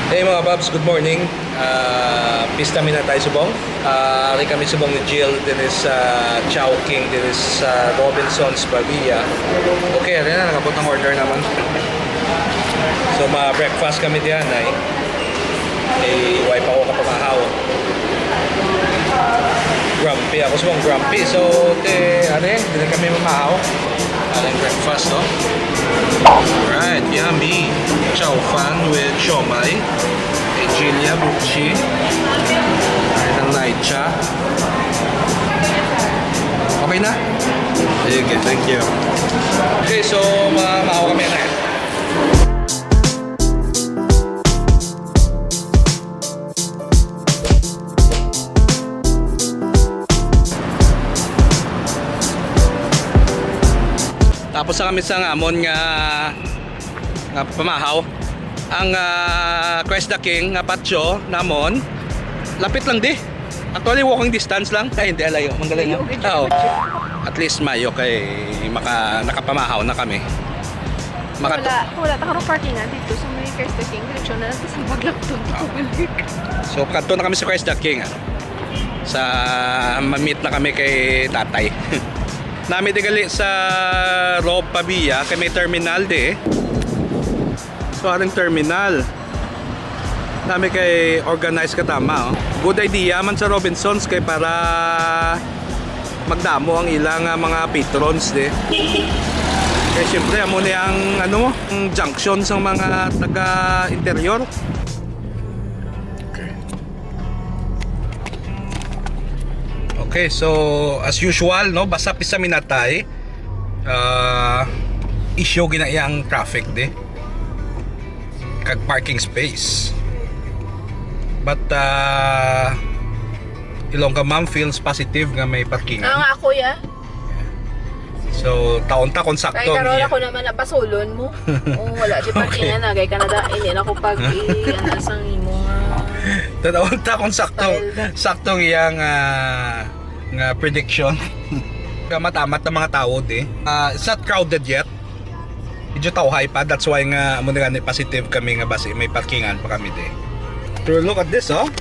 Hey mga Babs, good morning. Pista mina tayo subong. Ari kami subong ni Jill din sa Chowking din sa Robinson's Pavilla. Okay, rin na nakabot ang order naman. So ma-breakfast kami diyan ay. Wipe ako kapamahaw. Grumpy ako subong grumpy. So din kami mamahaw. Aling breakfast, no? Alright, yummy. Chow fan with siomai. Ejilia buchi. Ang light cha. Okay na? Sige, thank you. Okay, so maaw kami na. Tapos sa kami sa amon nga pamahaw ang Christ the King nga patio namon lapit lang di, actually walking distance lang. Ay hindi, alayo manggaling nga. At least mayo kay nakapamahaw na kami. Wala ta karong parking na dito sa may Christ the King, direksyon na natin sa Maglapton. So kanto na kami sa Christ the King sa ma-meet na kami kay tatay. Nami tigali sa Rob Pavilla kay may terminal di. So aring terminal. Nami kay organize ka tama. Good idea man sa Robinsons kay para magdamo ang ilang mga patrons di. Kaya syempre amo ni ang ang junction sa mga taga interior. Okay, so as usual, no, basta pisa minatay issue ginayang traffic di kag parking space. But Ilongga Ma'am feels positive nga may parkingan. Nga ako ya. So taon ta kon sakto. Kay karon ako naman na pasulon mo. Wala di parkingan na kay Canada hindi na ako pag anasang imo nga. Taon ta kon sakto iyang nga prediction. Matamat ng mga tao di. It's not crowded yet. Medyo tawhay pa, that's why nga muna nga positive kami nga basi may parkingan pa kami di. Pero look at this, oh.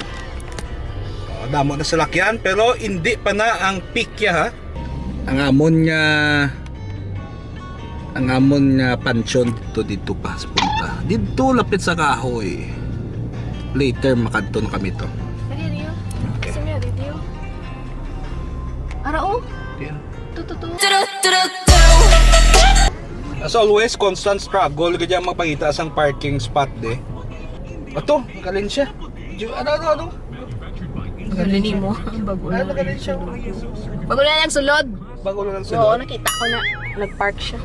Damo na sa lakyan pero hindi pa na ang peak ya ha. Ang amon nga pansyon dito pa sa punta. Dito lapit sa kahoy. Later makadto na kami to. Okay. Sumya dito. Arao? Yeah. Tututu. As always, constant struggle kaya magpangita sang parking spot de. Ato, galing siya. Ano? Galing mo. Bago na. Galing siya. Bago na nagsulod. Bago lang Oo, sila. nakita ko na. Nag-park siya.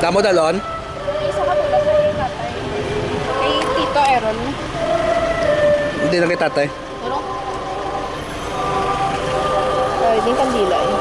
Damo dalon? Isa ka pala sa tatay. Kay Tito Aaron. Hindi na kay tatay. Ano? Ay, din kandila eh.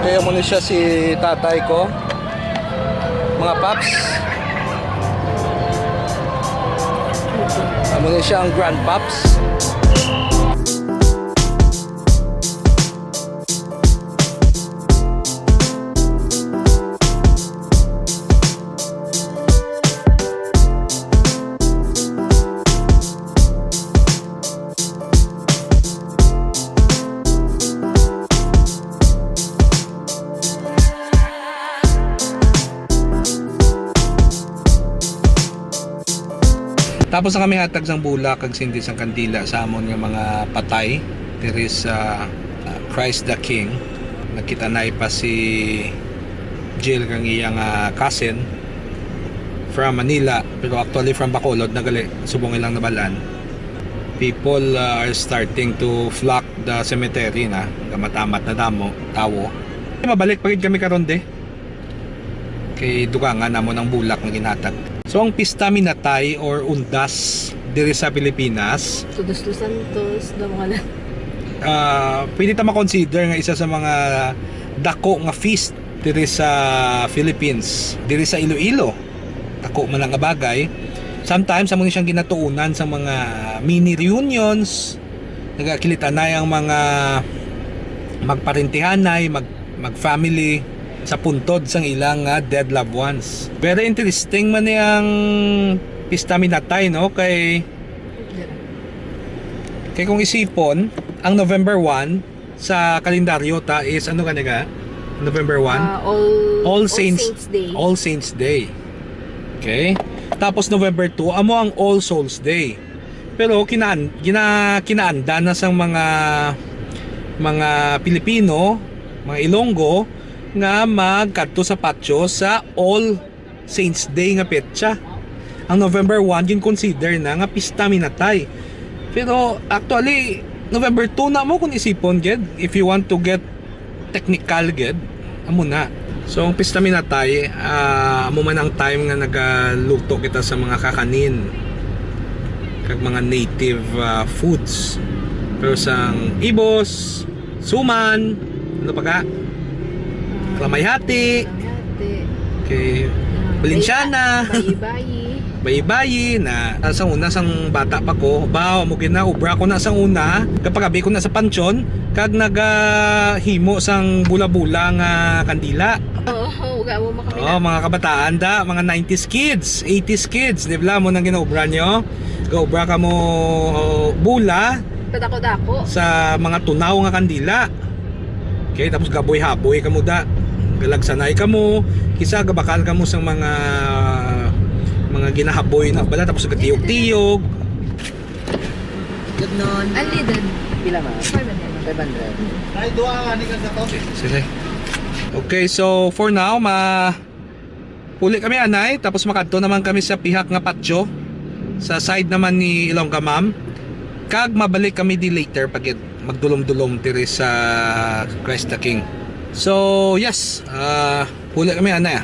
Okay, muna siya si tatay ko. Mga paps. Muna siya ang grand paps. Tapos na kami hatag sang bulak kag sindi sang kandila sa amon nga mga patay. There is Christ the King. Nakita na pa si Jill kang iyang cousin from Manila pero actually from Bacolod nagali subong ilang nabalan. People are starting to flock the cemetery na gamatamat na damo tawo. Mabalik pagid kami karon de. kay dugangan namo ng bulak nga ginhatag. So ang Pista Minatay or Undas diri sa Pilipinas, Todos los Santos, damo ka pwede ta ma-consider nga isa sa mga dako nga feast diri sa Philippines, diri sa Iloilo. Dako man ang bagay. Sometimes amo ni siyang ginatuunan sa mga mini reunions, nagakilitanay ang mga magparintihanay, mag-family sa puntod sang ilang dead loved ones. Very interesting man ang Pista Minatay, no? Kay kung isipon, ang November 1 sa kalendaryo ta is ano kaniga? November 1? All Saints Day. All Saints Day. Okay? Tapos November 2 amo ang All Souls Day. Pero kinaanda na sang mga Pilipino, mga Ilonggo nga magkadto sa patio sa All Saints Day nga petsa. Ang November 1 gin consider na nga Pista Minatay. Pero actually November 2 na mo kung isipon ged, if you want to get technical ged, amo na. So ang Pista Minatay, amo man ang time nga nagaluto kita sa mga kakanin kag mga native foods. Pero sang ibos, suman, ano pa ka? Klamayhati, kay Balinsyana, bayi-bayi na sang una sang bata pa ko, baw mo gina ubra ko na sang una, kapag abi ko na sa pansyon, kag nagahimo sang bula-bula nga kandila. Uga mo makamila. Oh, mga kabataan da, mga 90s kids, 80s kids, di ba mo nang ginaubra nyo? Gaubra ka mo bula Padako-dako. sa mga tunaw nga kandila. Okay, tapos gaboy-haboy ka mo da. Galagsanay ka mo, kisa gabakal ka mo sa mga ginahaboy na bala, tapos gatiyog-tiyog. Good noon. Unleaded. Pila ma? 500. 500. Ay, dua nga ni ka to. Sige. Okay, so for now, puli kami anay, tapos makadto naman kami sa pihak nga patio sa side naman ni Ilongga Ma'am. Kag mabalik kami di later pag magdulom-dulom diri sa Christ the King. So, yes, puli kami anay.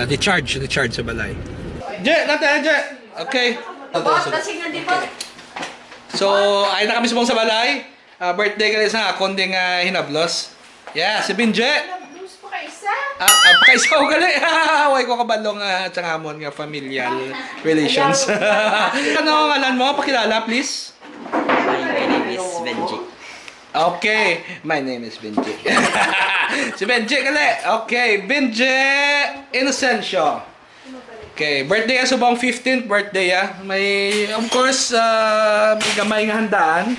Recharge sa balay. Je, natin, Je. Okay. So, ay na kami subong sa balay. Birthday ka rin sa akong ding hinablos. Yeah, si Binje. Pakaisa ko gali. Huwag ko kabalong tsangamon nga familial relations. Ano ang ngalan mo? Pakilala, please. My name is Benji. Okay, my name is Benji. Si Benji gali. Okay, Benji Inocencio. Okay, birthday subong 15th birthday May, of course, may gamay nga handaan.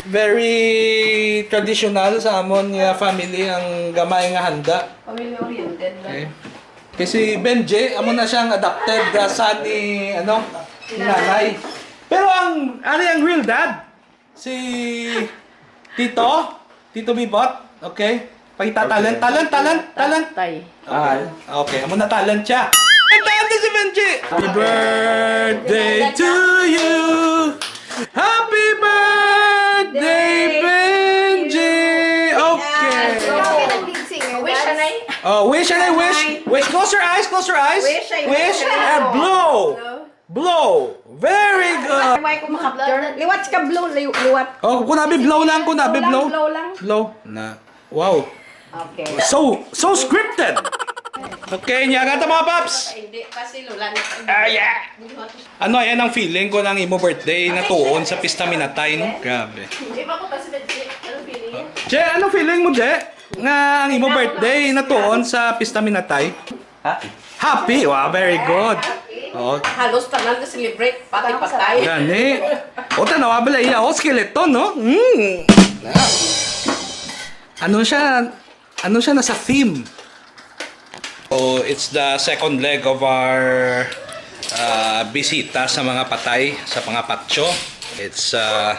Very traditional sa amon nga family ang gamay nga handa. Family-oriented. Okay. Kasi Benji, amo na siyang adopted son ni ni nanay. Pero ang real dad si Tito Bibot, okay? Pakita talent. Tay. Okay, amo na talent siya. Ang talent si Benji. Happy birthday to you. Happy birthday, Benji. Okay. Wish ka na Oh, wish. Close your eyes. Wish and blow. Very good. May ko makapture. Liwat ka blow, liwat. Oh, kunabi blow lang. Blow lang. Blow. Na. Wow. Okay. So scripted. Okay, nyaga ta mga paps. Hindi, kasi lula na. Yeah. Ano, yan ang feeling ko ng imo birthday na tuon sa Pista Minatay, no? Grabe. Hindi pa ko kasi Benji. Anong feeling? Je, anong feeling mo, Je? Nga ang imo birthday na tuon sa Pista Minatay? Happy? Wow, very good. Oh, Halos tanan na celebrate, pati patay. gani. O, tanawa bala iya. O, skeleton, no? Ano siya nasa theme? So, it's the second leg of our bisita sa mga patay, sa mga patio. It's 4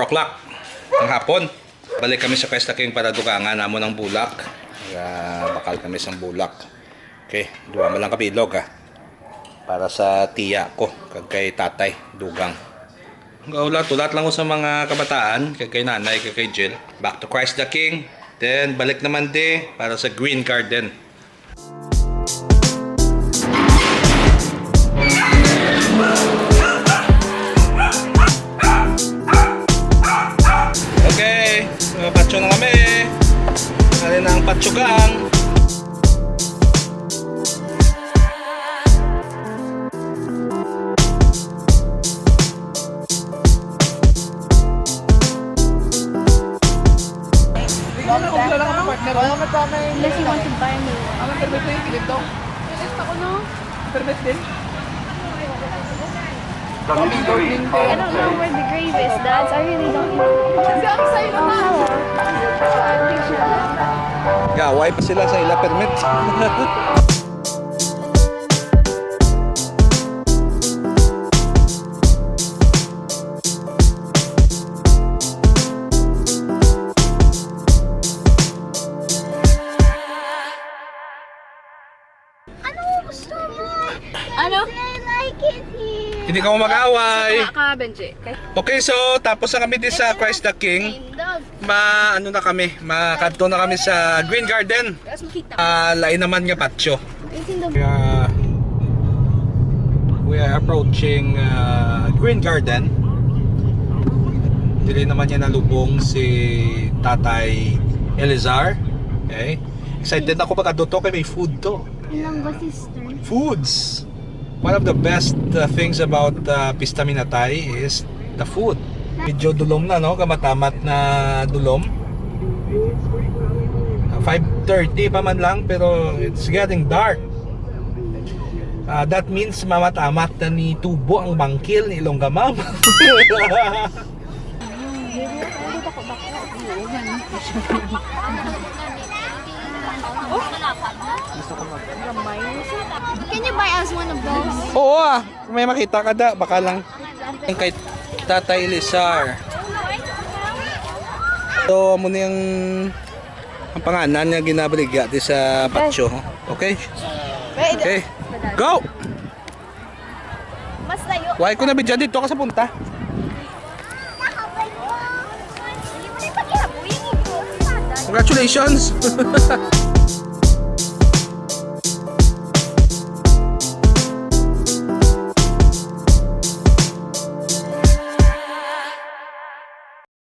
o'clock ng hapon. Balik kami sa Christ the King para dugangan namo ng bulak. Bakal kami sa bulak. Okay, duwa mo lang kabilog para sa tiya ko, kag kay tatay, dugang. Ulat lang ko sa mga kabataan, kay nanay, kay Jill. Back to Christ the King. Then, balik naman para sa Green Garden. Okay, patso na kami. Ano na ang patsugang. Unless you want to buy me one. I don't know where the grave is, Dad. I really don't know. Oh, hello. Gaway pa sila sa ila permit. Ano? Hindi ka mo mag-away. Ka, Benji. Okay, so tapos na kami din sa Christ the King. Ano na kami, makadto na kami sa Green Garden. Lain naman nga patio. We are approaching Green Garden. Dili naman niya nalubong si Tatay Elizar. Okay. Excited ako pagkaduto kay may food to. Ilang ba, sister? Foods. One of the best things about Pista Minatay is the food. Medyo dulom na, no? Kamatamat na dulom. 5:30 pa man lang, pero it's getting dark. That means mamatamat na ni Tubo ang bangkil ni Ilonggamam. Can you buy us one of those? Oo kung may makita ka da, baka lang. Kay Tatay Elizar. So, mo na yung ang panganan niya ginabaligya di sa patio. Okay? Okay. Go! Mas tayo. Why ko na bidya dito ka sa punta? Congratulations!